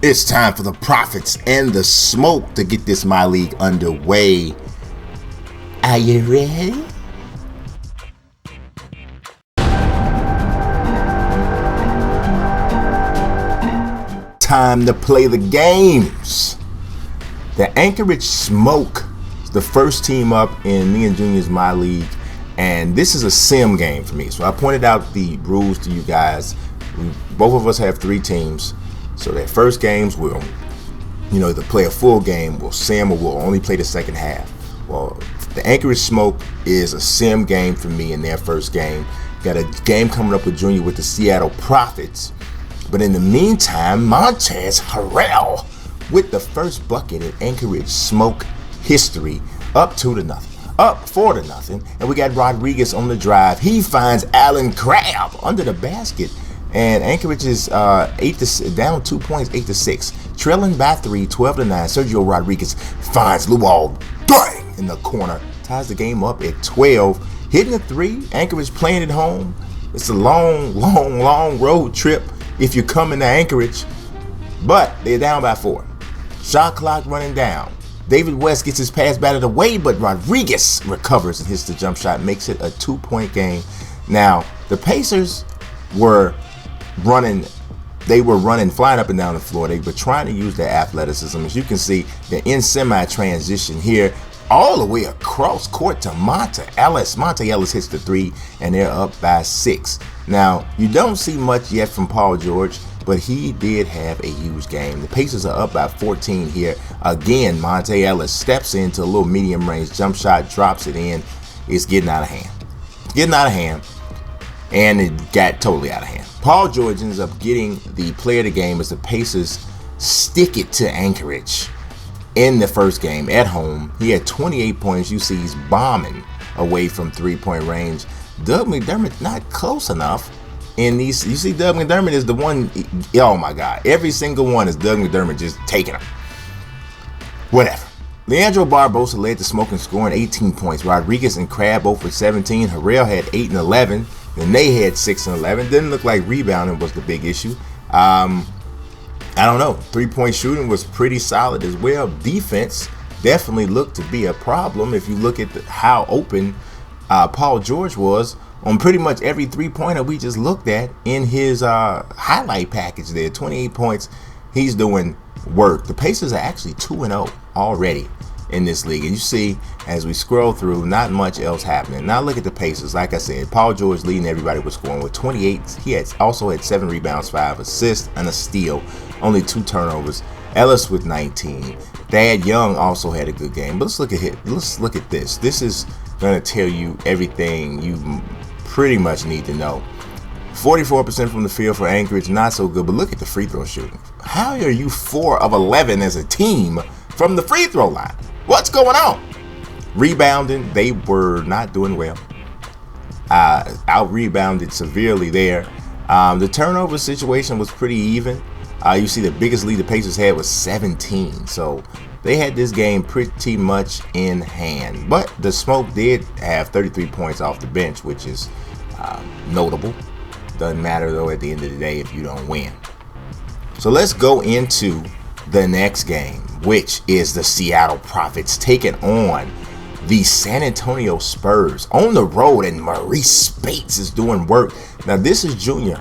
It's time for the profits and the smoke to get this My League underway. Are you ready? Time to play the games. The Anchorage Smoke is the first team up in me and Junior's My League, and this is a sim game for me. So I pointed out the rules to you guys. Both of us have 3 teams. So their first games will, either play a full game, we'll sim, or we'll only play the second half. Well, the Anchorage Smoke is a sim game for me in their first game. Got a game coming up with Junior with the Seattle Profits. But in the meantime, Montez Harrell with the first bucket in Anchorage Smoke history, up 2-0, up 4-0, and we got Rodriguez on the drive. He finds Allen Crabbe under the basket. And Anchorage is down 2 points, 8-6. Trailing by 3, 12-9. Sergio Rodriguez finds Luol Dang in the corner. Ties the game up at 12. Hitting a 3. Anchorage playing at home. It's a long road trip if you're coming to Anchorage. But they're down by 4. Shot clock running down. David West gets his pass batted away, but Rodriguez recovers and hits the jump shot. Makes it a 2-point game. Now, the Pacers were running, flying up and down the floor. They were trying to use their athleticism. As you can see, they're in semi-transition here, all the way across court to Monte Ellis. Monte Ellis hits the 3, and they're up by 6. Now, you don't see much yet from Paul George, but he did have a huge game. The Pacers are up by 14 here. Again, Monte Ellis steps into a little medium-range jump shot, drops it in. It's getting out of hand. And it got totally out of hand. Paul George ends up getting the player of the game as the Pacers stick it to Anchorage in the first game at home. He had 28 points. You see he's bombing away from 3-point range. Doug McDermott not close enough in these. You see Doug McDermott is the one. Oh my God. Every single one is Doug McDermott just taking them. Whatever. Leandro Barbosa led the Smoke in scoring 18 points. Rodriguez and Crabbe both with 17. Harrell had 8 and 11. Then they had 6 and 11. Didn't look like rebounding was the big issue. I don't know. 3-point shooting was pretty solid as well. Defense definitely looked to be a problem if you look at how open Paul George was on pretty much every 3-pointer we just looked at in his highlight package there. 28 points. He's doing work. The Pacers are actually 2-0 already in this league, and you see as we scroll through, not much else happening. Now look at the Pacers. Like I said, Paul George leading everybody with scoring with 28. He also had 7 rebounds, 5 assists, and a steal. Only 2 turnovers. Ellis with 19. Thad Young also had a good game. But let's look at this. This is going to tell you everything you pretty much need to know. 44% from the field for Anchorage, not so good. But look at the free throw shooting. How are you 4 of 11 as a team from the free throw line? What's going on? Rebounding, they were not doing well. Out rebounded severely there. The turnover situation was pretty even. You see the biggest lead the Pacers had was 17. So they had this game pretty much in hand. But the Smoke did have 33 points off the bench, which is notable. Doesn't matter though at the end of the day if you don't win. So let's go into the next game, which is the Seattle Profits taking on the San Antonio Spurs on the road, and Maurice Spates is doing work. Now this is Junior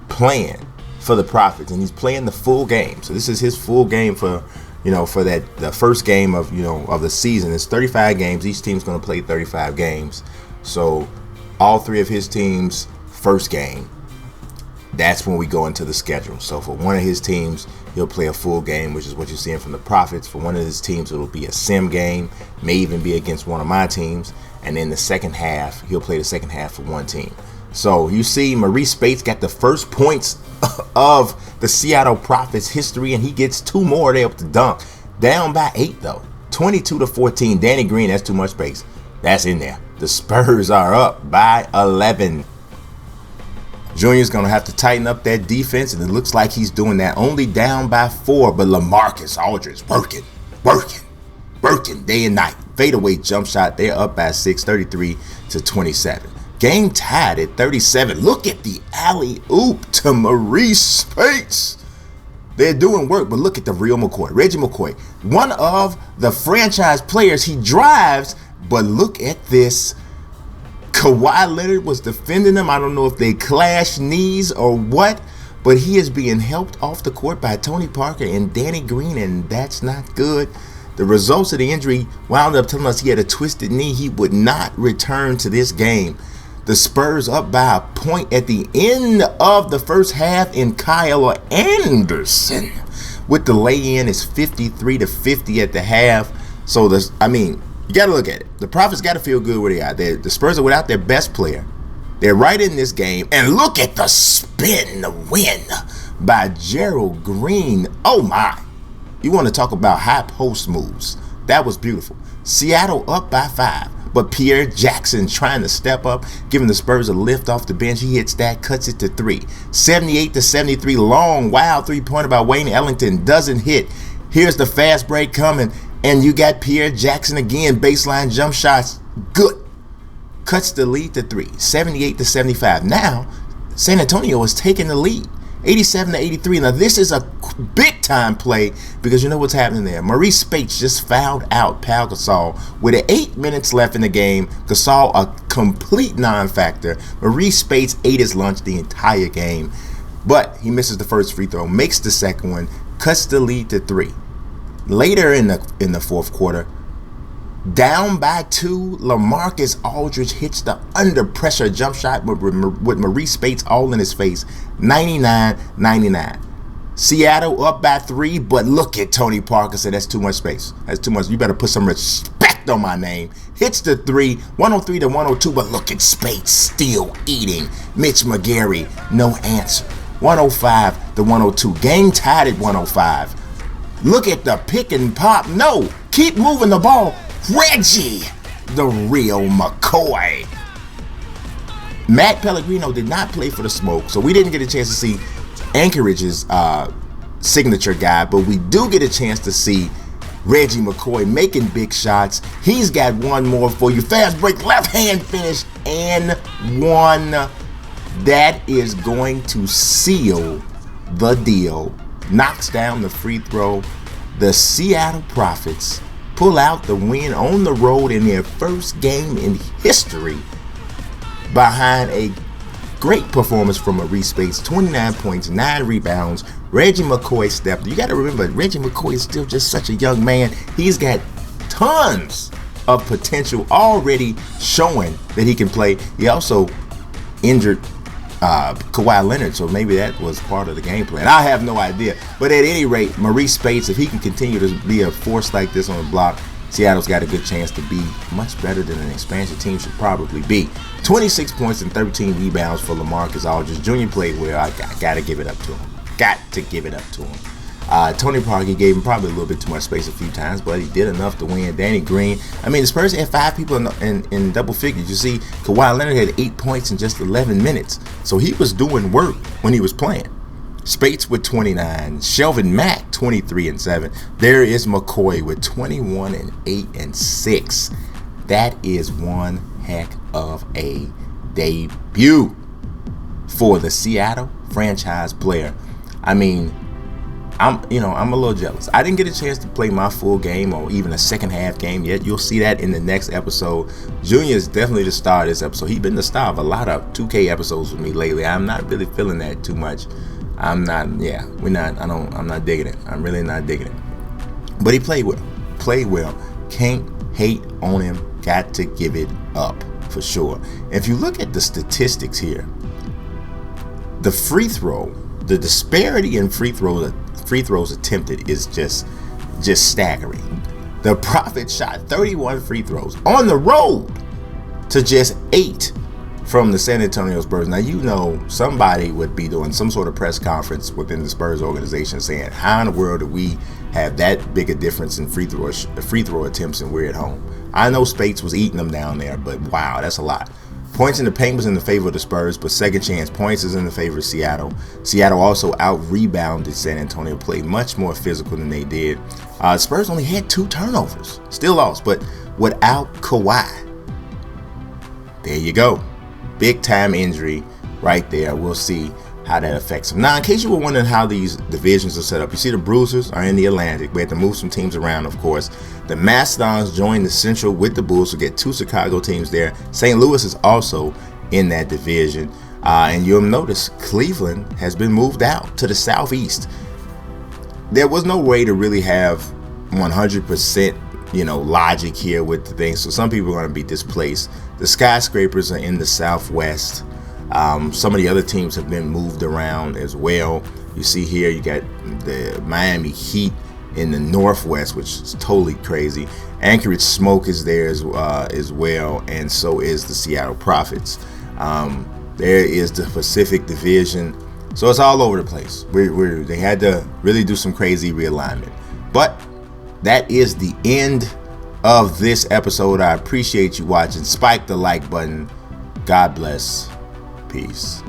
playing for the Profits, and he's playing the full game. So this is his full game for the first game of of the season. It's 35 games. Each team's going to play 35 games. So all 3 of his teams first game. That's when we go into the schedule. So for one of his teams, he'll play a full game, which is what you're seeing from the Profits. For one of his teams, it'll be a sim game, may even be against one of my teams. And then the second half, he'll play the second half for one team. So you see Maurice Spates got the first points of the Seattle Profits history, and he gets 2 more there up to dunk. Down by 8 though, 22-14. Danny Green, that's too much space. That's in there. The Spurs are up by 11. Junior's going to have to tighten up that defense, and it looks like he's doing that. Only down by 4, but LaMarcus Aldridge working day and night. Fadeaway jump shot. They're up by 6, 33-27. Game tied at 37. Look at the alley-oop to Maurice Spates. They're doing work, but look at the real McCoy. Reggie McCoy, one of the franchise players. He drives, but look at this. Kawhi Leonard was defending him. I don't know if they clashed knees or what, but he is being helped off the court by Tony Parker and Danny Green, and that's not good. The results of the injury wound up telling us he had a twisted knee. He would not return to this game. The Spurs up by a point at the end of the first half, and Kyle Anderson with the lay-in is 53-50 at the half. So you got to look at it. The Prophets got to feel good where they are. The Spurs are without their best player. They're right in this game, and look at the spin, the win by Gerald Green. Oh my! You want to talk about high post moves? That was beautiful. Seattle up by 5. But Pierre Jackson trying to step up, giving the Spurs a lift off the bench. He hits that, cuts it to 3. 78-73, long, wild three-pointer by Wayne Ellington. Doesn't hit. Here's the fast break coming. And you got Pierre Jackson again. Baseline jump shots. Good. Cuts the lead to 3. 78-75. Now, San Antonio is taking the lead. 87-83. Now, this is a big-time play because you know what's happening there. Maurice Spates just fouled out Pau Gasol with 8 minutes left in the game. Gasol, a complete non-factor. Maurice Spates ate his lunch the entire game, but he misses the first free throw, makes the second one, cuts the lead to 3. Later in the fourth quarter, down by 2, LaMarcus Aldridge hits the under pressure jump shot with Maurice Spates all in his face. 99-99. Seattle up by 3, but look at Tony Parker said that's too much space. That's too much. You better put some respect on my name. Hits the 3, 103-102, but look at Spates still eating. Mitch McGary, no answer. 105-102. Game tied at 105. Look at the pick and pop. No, keep moving the ball. Reggie, the real McCoy. Matt Pellegrino did not play for the Smoke, so we didn't get a chance to see Anchorage's signature guy, but we do get a chance to see Reggie McCoy making big shots. He's got one more for you. Fast break, left hand finish, and one. That is going to seal the deal. Knocks down the free throw. The Seattle Prophets pull out the win on the road in their first game in history behind a great performance from Maurice Spates. 29 points, 9 rebounds. Reggie McCoy stepped. You got to remember, Reggie McCoy is still just such a young man. He's got tons of potential already showing that he can play. He also injured Kawhi Leonard, so maybe that was part of the game plan. I have no idea. But at any rate, Maurice Spates, if he can continue to be a force like this on the block, Seattle's got a good chance to be much better than an expansion team should probably be. 26 points and 13 rebounds for LaMarcus Aldridge. Jr. played well. I got to give it up to him. Got to give it up to him. Tony Parker gave him probably a little bit too much space a few times, but he did enough to win. Danny Green. I mean, the Spurs had 5 people in double figures. You see, Kawhi Leonard had 8 points in just 11 minutes. So he was doing work when he was playing. Spates with 29. Shelvin Mack, 23-7. There is McCoy with 21-8-6. That is one heck of a debut for the Seattle franchise player. I mean, I'm a little jealous. I didn't get a chance to play my full game or even a second half game yet. You'll see that in the next episode. Junior is definitely the star of this episode. He's been the star of a lot of 2K episodes with me lately. I'm not really feeling that too much. I'm not digging it. I'm really not digging it. But he played well. Can't hate on him. Got to give it up for sure. If you look at the statistics here, the disparity in free throws attempted is just staggering. The Prophets shot 31 free throws on the road to just 8 from the San Antonio Spurs. Now, you know, somebody would be doing some sort of press conference within the Spurs organization saying, how in the world do we have that big a difference in free throw attempts and we're at home? I know Spates was eating them down there, but wow, that's a lot. Points in the paint was in the favor of the Spurs, but second chance points is in the favor of Seattle. Seattle also out-rebounded San Antonio, played much more physical than they did. Spurs only had 2 turnovers, still lost, but without Kawhi. There you go. Big-time injury right there. We'll see how that affects them. Now, in case you were wondering how these divisions are set up, you see the Bruisers are in the Atlantic. We had to move some teams around, of course. The Mastodons joined the Central with the Bulls, so get 2 Chicago teams there. St. Louis is also in that division. And you'll notice Cleveland has been moved out to the Southeast. There was no way to really have 100%, logic here with the things. So some people are going to be displaced. The Skyscrapers are in the Southwest. Some of the other teams have been moved around as well. You see here, you got the Miami Heat in the Northwest, which is totally crazy. Anchorage Smoke is there as well, and so is the Seattle Profits. There is the Pacific Division. So it's all over the place. They had to really do some crazy realignment. But that is the end of this episode. I appreciate you watching. Spike the like button. God bless. Peace.